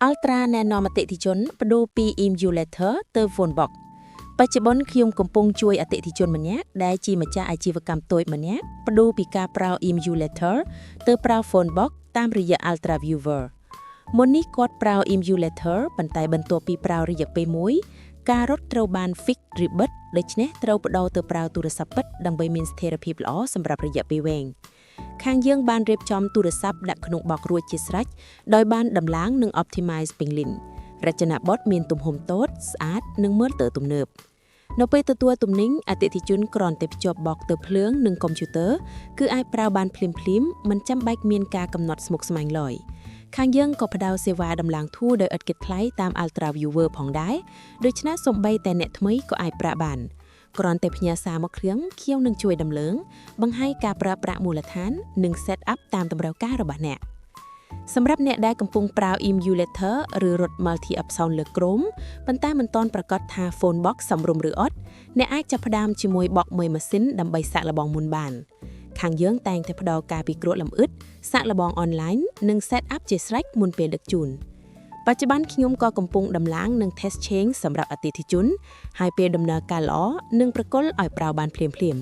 Ultra แนะนำอติថិជនបដូរពី emulator ទៅ Phonebox បច្ចុប្បន្នខ្ញុំកំពុងជួយអតិថិជនម្នាក់ដែលជាម្ចាស់អាជីវកម្មតូចម្នាក់បដូរពីការប្រើ emulator ទៅប្រើ Phonebox តាមរយៈ Ultra Viewer មុននេះគាត់ប្រើ emulator ប៉ុន្តែបន្ទាប់ពីប្រើរយៈពេលមួយការរត់ត្រូវបាន fix ឬបិទដូច្នេះត្រូវបដូរទៅប្រើទូរស័ព្ទពិតដើម្បីមានស្ថិរភាពល្អសម្រាប់រយៈពេលវែងខាងយើងបានរៀបចំទូរស័ព្ទដាក់ក្នុងបោករួចជាស្រេចដោយបានដំឡើងនិង optimize ពេញលីនរចនាបថមានទំហំតូចស្អាតនិងមើលទៅទំនើបនៅពេលទទួលទំនិញអតិថិជនគ្រាន់តែភ្ជាប់បោកទៅភ្លើងនិងកុំព្យូទ័រគឺអាចប្រើបានភ្លាមៗមិនចាំបាច់មានការកំណត់ស្មុគស្មាញឡើយខាងយើងក៏ផ្ដល់សេវាដំឡើងធូរដោយឥតគិតថ្លៃតាម Ultra Viewer ផងដែរដូច្នេះសូម្បីតែអ្នកថ្មីក៏អាចប្រើបានគ្រាន់តែផ្ញើសារមកគ្រឿងខៀវនឹងជួយដំឡើងបង្ហាញការប្រើប្រាស់មូលដ្ឋាននិង set up តាមតម្រូវការរបស់អ្នកសម្រាប់អ្នកដែលកំពុងប្រើ emulator ឬរត់ multi app sound លើក្រុមប៉ុន្តែមិនទាន់ប្រកាសថា Phonebox សមរម្យឬអត់អ្នកអាចចាប់ផ្ដើមជាមួយបោកមួយម៉ាស៊ីនដើម្បីសាកល្បងមុនបានខាងយើងតែងតែផ្ដល់ការពិគ្រោះលម្អិតសាកល្បង online និង set up ជាស្រេចមុនពេលដឹកជូនបច្ចុប្បន្នខ្ញុំក៏កំពុងដំឡើងនិង test change សម្រាប់អតិថិជនហើយពេលដំណើរការល្អនឹងប្រគល់ឲ្យប្រើបានភ្លាមៗ